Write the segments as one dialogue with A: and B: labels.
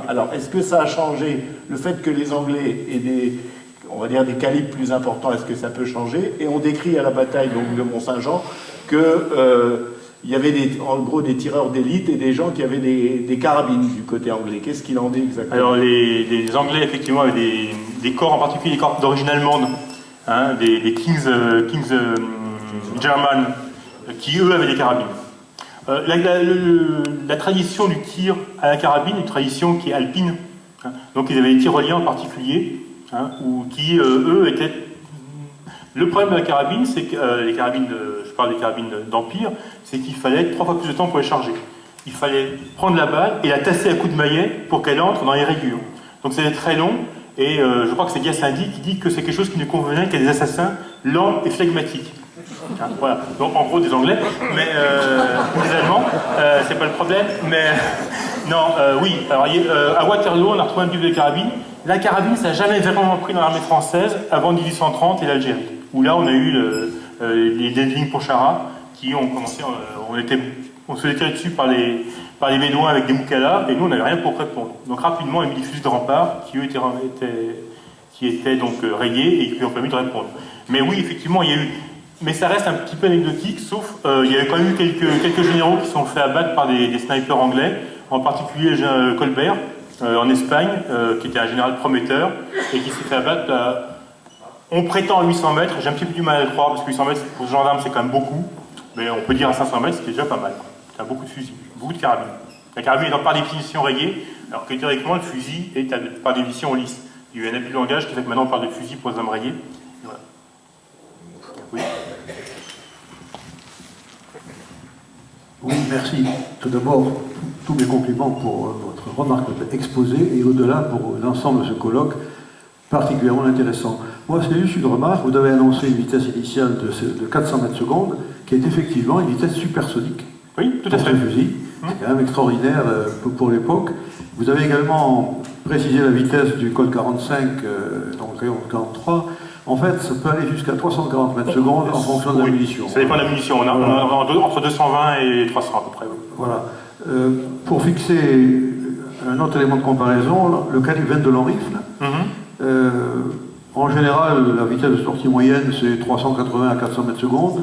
A: Alors, est-ce que ça a changé le fait que les Anglais aient des, on va dire, des calibres plus importants? Est-ce que ça peut changer? Et on décrit à la bataille donc, de Mont-Saint-Jean que il y avait en gros des tireurs d'élite et des gens qui avaient des carabines du côté anglais. Qu'est-ce qu'il en dit exactement?
B: Alors les Anglais effectivement avaient des corps, en particulier des corps d'origine allemande, hein, des King's German, qui eux avaient des carabines. La tradition du tir à la carabine est une tradition qui est alpine. Hein. Donc ils avaient des tyroliens en particulier, hein, qui eux étaient... Le problème de la carabine, c'est que les carabines, je parle des carabines d'Empire, c'est qu'il fallait 3 fois plus de temps pour les charger. Il fallait prendre la balle et la tasser à coups de maillet pour qu'elle entre dans les rayures. Donc c'était très long, et je crois que c'est Gassendi qui dit que c'est quelque chose qui ne convenait qu'à des assassins lents et flegmatiques. Hein, voilà. Donc en gros des Anglais, mais ou des Allemands, c'est pas le problème. Mais non, oui. Alors à Waterloo, on a retrouvé un type de carabine. La carabine, ça n'a jamais vraiment pris dans l'armée française avant 1830 et l'Algérie, où là on a eu les lignes Pontcharrat qui ont commencé, on se fait tirer dessus par les Bédouins avec des moukalas, et nous on n'avait rien pour répondre. Donc rapidement on a mis des fusils de rempart qui eux étaient donc rayés et qui ont permis de répondre. Mais oui, effectivement, il y a eu... Mais ça reste un petit peu anecdotique, sauf il y a quand même eu quelques généraux qui sont fait abattre par des snipers anglais, en particulier Colbert, en Espagne, qui était un général prometteur, et qui s'est fait abattre on prétend à 800 mètres, j'ai un petit peu du mal à le croire, parce que 800 mètres pour ce gendarme c'est quand même beaucoup, mais on peut dire à 500 mètres c'était déjà pas mal. Il y a beaucoup de fusils, beaucoup de carabines. La carabine est par définition rayée, alors que théoriquement le fusil est par définition lisse. Il y a eu un abus de langage qui fait que maintenant on parle de fusil pour les hommes rayés. Voilà. Oui.
C: Oui, merci. Tout d'abord, tous mes compliments pour votre remarque exposée et au-delà pour l'ensemble de ce colloque particulièrement intéressant. Moi, c'est juste une remarque. Vous avez annoncé une vitesse initiale de 400 mètres secondes, qui est effectivement une vitesse supersonique.
B: Oui, tout à fait.
C: Pour ce fusil. C'est quand même extraordinaire pour l'époque. Vous avez également précisé la vitesse du code 45, donc rayon 43. En fait, ça peut aller jusqu'à 340 mètres secondes en fonction de la munition.
B: Ça dépend de la munition. On a entre 220 et 300 à peu près. Oui.
C: Voilà. Pour fixer un autre élément de comparaison, le calibre 22 long rifle, en général, la vitesse de sortie moyenne, c'est 380 à 400 mètres secondes.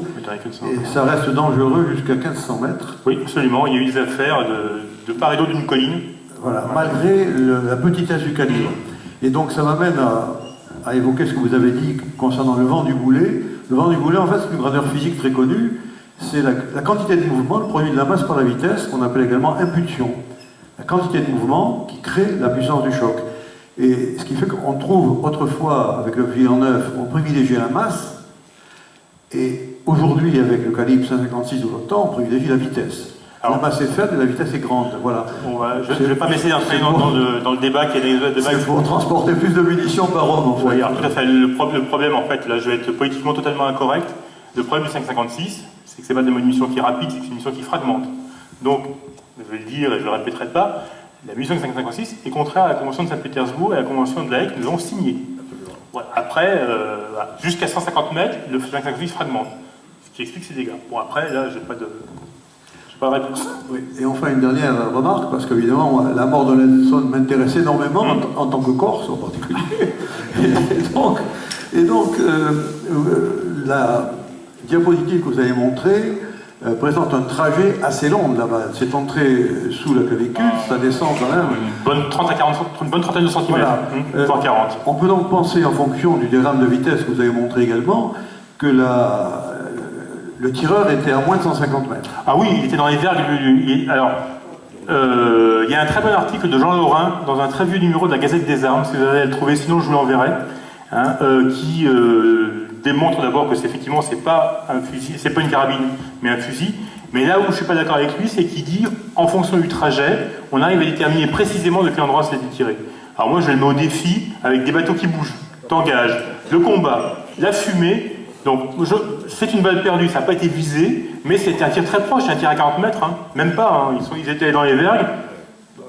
C: Et ça reste dangereux jusqu'à 1500 mètres.
B: Oui, absolument. Il y a eu des affaires de part et d'autre d'une colline.
C: Voilà, malgré la petitesse du calibre. Et donc, ça m'amène à évoquer ce que vous avez dit concernant le vent du boulet. Le vent du boulet, en fait, c'est une grandeur physique très connue. C'est la quantité de mouvement, le produit de la masse par la vitesse, qu'on appelle également impulsion. La quantité de mouvement qui crée la puissance du choc. Et ce qui fait qu'on trouve autrefois, avec le fusil en neuf, on privilégiait la masse, et aujourd'hui, avec le calibre 5,56 de l'OTAN, on privilégie la vitesse. Alors, la masse est faible et la vitesse est grande. Voilà.
B: Je ne vais pas m'essayer d'entrer dans le débat qui est des débats.
C: C'est pour transporter plus de munitions par homme, en fait.
B: Oui, alors, tout à fait. Le problème, en fait, là, je vais être politiquement totalement incorrect. Le problème du 5,56, c'est que ce n'est pas des munitions qui est rapide, c'est que c'est une munition qui fragmente. Donc, je vais le dire et je ne le répéterai pas, la munition 5,56 est contraire à la Convention de Saint-Pétersbourg et à la Convention de La Haye que nous avons signée. Voilà. Après, jusqu'à 150 mètres, le 5,56 fragmente. Ce qui explique ces dégâts. Bon, après, là, je n'ai pas de réponse.
C: Oui. Et enfin, une dernière remarque, parce qu'évidemment, la mort de Nelson m'intéresse énormément, en tant que Corse en particulier. et donc la diapositive que vous avez montrée présente un trajet assez long là-bas. C'est entré sous la clavicule, ça descend quand même.
B: Une bonne trentaine de centimètres,
C: voilà.
B: voire 40.
C: On peut donc penser, en fonction du diagramme de vitesse que vous avez montré également, que le tireur était à moins de 150 mètres.
B: Ah oui, il était dans les vergues. Alors, il y a un très bon article de Jean Laurin dans un très vieux numéro de la Gazette des Armes, si vous allez le trouver, sinon je vous l'enverrai, hein, qui démontre d'abord que effectivement c'est pas un fusil, c'est pas une carabine, mais un fusil. Mais là où je suis pas d'accord avec lui, c'est qu'il dit, en fonction du trajet, on arrive à déterminer précisément de quel endroit ça a été tiré. Alors moi je le mets au défi avec des bateaux qui bougent, tangage, le combat, la fumée. Donc, c'est une balle perdue, ça n'a pas été visé, mais c'était un tir très proche, un tir à 40 mètres, hein. Même pas, hein. Ils étaient dans les vergues,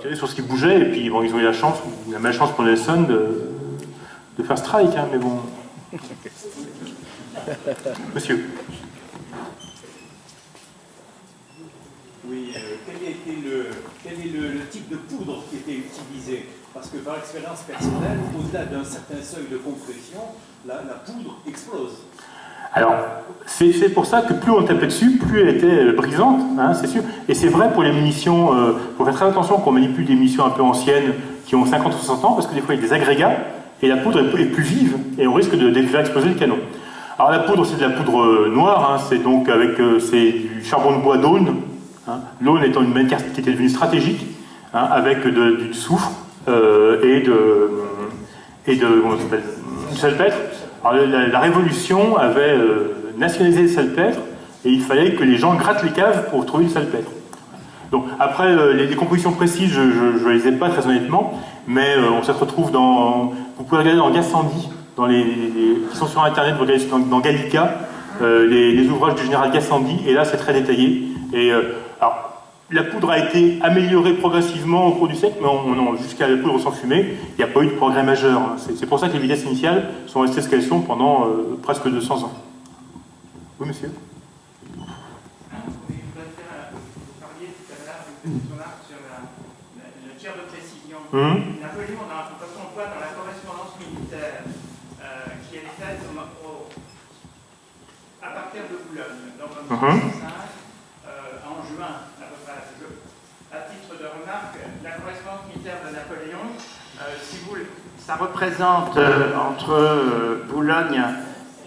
B: ils sur ce qui bougeait, et puis bon, ils ont eu la chance, ou la malchance pour Nelson, de faire strike, hein, mais bon. Monsieur.
D: Oui, quelle est quel est le type de poudre qui était utilisé? Parce que par expérience personnelle, au-delà d'un certain seuil de compression, la poudre explose.
B: Alors, c'est pour ça que plus on tapait dessus, plus elle était brisante, hein, c'est sûr. Et c'est vrai pour les munitions, faut faire très attention qu'on manipule des munitions un peu anciennes qui ont 50 ou 60 ans, parce que des fois il y a des agrégats, et la poudre est plus vive, et on risque de faire exploser le canon. Alors la poudre, c'est de la poudre noire, hein, c'est donc avec c'est du charbon de bois d'aulne, hein, l'aulne étant une matière qui était devenue stratégique, hein, avec du soufre et comment ça s'appelle, du salpêtre. Alors, la Révolution avait nationalisé le salpêtre et il fallait que les gens grattent les caves pour trouver du salpêtre. Donc après, les compositions précises, je ne les ai pas très honnêtement, mais on se retrouve dans... Vous pouvez regarder dans Gassendi, qui sont sur Internet, vous regardez dans Gallica, les ouvrages du général Gassendi, et là c'est très détaillé. Et, alors, la poudre a été améliorée progressivement au cours du siècle, mais jusqu'à la poudre sans fumée, il n'y a pas eu de progrès majeur. Hein. C'est pour ça que les vitesses initiales sont restées ce qu'elles sont pendant presque 200 ans. Oui, monsieur?
E: Vous parliez tout à l'heure d'une remarque sur le tir de précision. Napoléon, quand on voit dans la correspondance militaire qui est faite à partir de Boulogne, donc en 1905, en juin, à titre de remarque, la correspondance militaire de Napoléon, ça représente entre Boulogne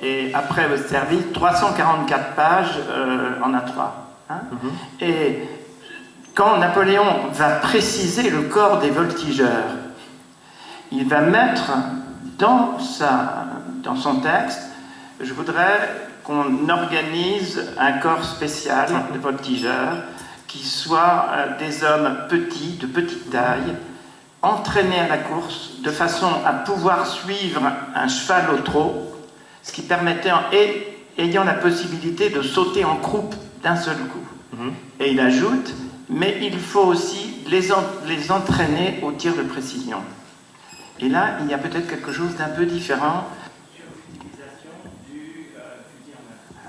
E: et après votre service 344 pages en A3. Hein. Et quand Napoléon va préciser le corps des voltigeurs, il va mettre dans son texte, je voudrais qu'on organise un corps spécial de voltigeurs qui soit des hommes petits, de petite taille, entraînés à la course de façon à pouvoir suivre un cheval au trot, ce qui permettait, ayant la possibilité de sauter en croupe d'un seul coup. Et il ajoute, mais il faut aussi les entraîner au tir de précision. Et là, il y a peut-être quelque chose d'un peu différent.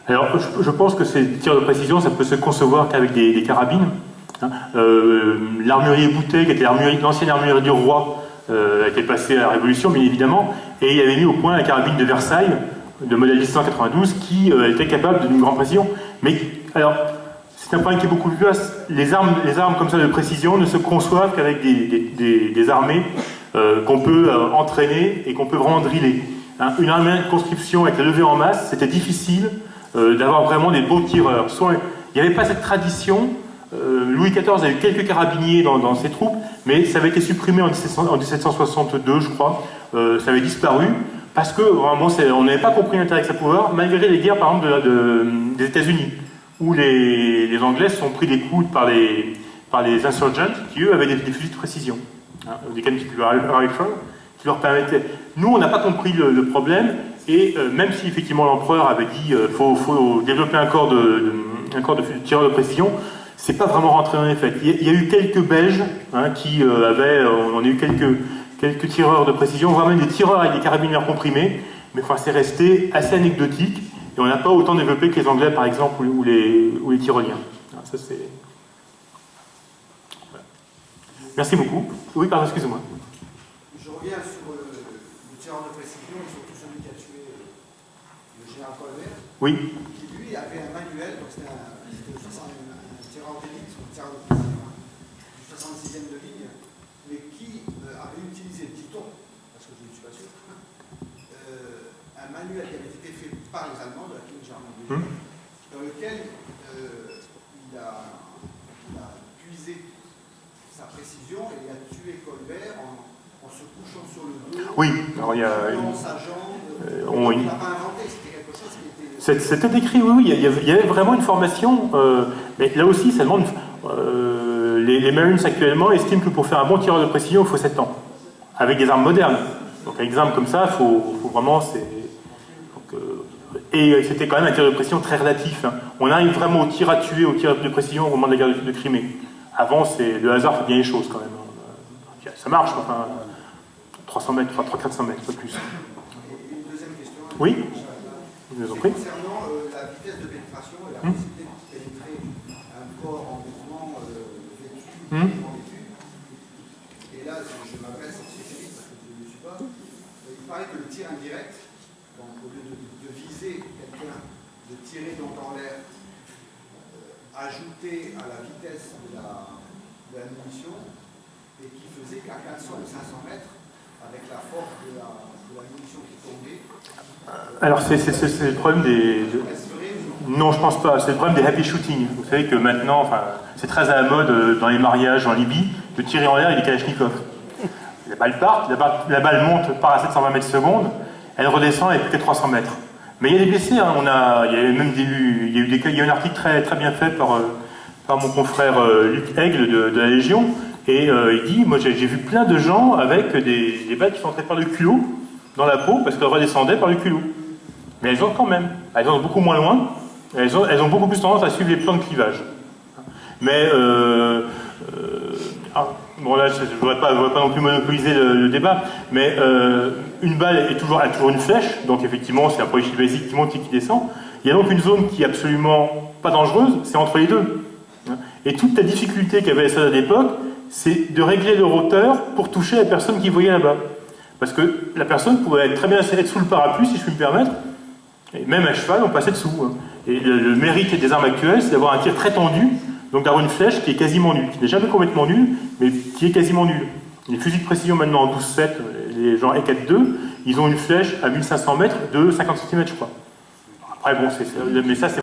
B: Alors, je pense que ces tirs de précision, ça peut se concevoir qu'avec des carabines. Hein. L'armurier Boutet, qui était l'ancienne armurerie du roi, a été passé à la Révolution, bien évidemment, et il avait mis au point la carabine de Versailles, de modèle 1792, qui était capable d'une grande précision. Mais, alors, c'est un problème qui est beaucoup plus vaste. Les armes comme ça de précision ne se conçoivent qu'avec des armées qu'on peut entraîner et qu'on peut vraiment driller. Hein. Une armée de conscription avec la levée en masse, c'était difficile d'avoir vraiment des beaux tireurs. Il n'y avait pas cette tradition. Louis XIV a eu quelques carabiniers dans ses troupes, mais ça avait été supprimé en 1762, je crois. Ça avait disparu, parce que vraiment, on n'avait pas compris l'intérêt que ça pouvait avoir, malgré les guerres, par exemple, des États-Unis, où les Anglais se sont pris des coups par les insurgents, qui eux avaient des fusils de précision, hein, des canons rifle, qui leur permettaient. Nous, on n'a pas compris le problème, et même si effectivement l'empereur avait dit faut développer un corps de tireurs de précision, c'est pas vraiment rentré en effet. Il y a eu quelques Belges hein, qui on a eu quelques tireurs de précision, voire même des tireurs avec des carabines air comprimés, mais enfin, c'est resté assez anecdotique, et on n'a pas autant développé que les Anglais par exemple, ou les tyroliens. Alors, ça, c'est... Voilà. Merci beaucoup. Oui, pardon, excusez-moi.
F: Je reviens sur le tireur de précision, et surtout celui qui a tué le général Colbert,
B: Oui.
F: qui lui avait un manuel, donc c'était un tireur d'élite, un tireur de précision du 66e de ligne, mais qui avait utilisé, dit-on, parce que je ne suis pas sûr, un manuel qui avait été fait par les Allemands de la King German Division, dans lequel il a puisé sa précision et il a tué Colbert en se couchant sur le dos,
B: Oui, alors il y a...
F: dans sa jambe.
B: Oui.
F: Il n'a pas inventé, c'était quelque chose qui était...
B: C'était décrit, oui, il y avait vraiment une formation, mais là aussi, ça demande... les Marines actuellement estiment que pour faire un bon tireur de précision, il faut 7 ans, avec des armes modernes. Donc avec des armes comme ça, il faut vraiment... et c'était quand même un tir de précision très relatif. Hein. On arrive vraiment au tir à tuer, au tir de précision au moment de la guerre de Crimée. Avant, le hasard fait bien les choses quand même. Ça marche, enfin, 300 mètres, 300-400 mètres, pas plus.
F: Une deuxième question.
B: Oui, je vous en prie.
F: Concernant la vitesse de pénétration et la possibilité de pénétrer un corps en mouvement vêtu Et là, je m'adresse au spécialiste parce que je ne le suis pas. Il paraît que le tir indirect, donc au lieu de viser quelqu'un, de tirer donc en l'air, ajouté à la vitesse de la munition, et qui faisait qu'à 400 ou 500 mètres, avec la force de la munition qui tombait.
B: Alors c'est le problème des... Non, je pense pas. C'est le problème des happy shooting. Vous savez que maintenant, enfin, c'est très à la mode dans les mariages en Libye de tirer en l'air avec des kalachnikovs. La balle part, la balle monte, part à 720 mètres secondes, elle redescend et plus que 300 mètres. Mais il y a des blessés. Hein. Il y a même il y a eu des cas. Il y a un article très bien fait par mon confrère Luc Aigle de la Légion. Et il dit, moi j'ai vu plein de gens avec des balles qui sont entrées par le culot dans la peau parce qu'elles redescendaient par le culot. Mais elles ont quand même. Elles ont beaucoup moins loin. Elles ont beaucoup plus tendance à suivre les plans de clivage. Mais bon là, je ne voudrais pas non plus monopoliser le débat, mais une balle a toujours une flèche, donc effectivement c'est un projectile basique qui monte et qui descend. Il y a donc une zone qui est absolument pas dangereuse, c'est entre les deux. Et toute la difficulté qu'avait ça à l'époque, c'est de régler le roteur pour toucher la personne qui voyait là-bas. Parce que la personne pouvait très bien être sous le parapluie, si je puis me permettre, et même à cheval, on passait dessous. Hein. Et le mérite des armes actuelles, c'est d'avoir un tir très tendu, donc d'avoir une flèche qui est quasiment nulle, qui n'est jamais complètement nulle, mais qui est quasiment nulle. Les fusils de précision maintenant en 12-7, les gens E4-2, ils ont une flèche à 1500 mètres de 50 cm, je crois. Après, bon, mais ça, c'est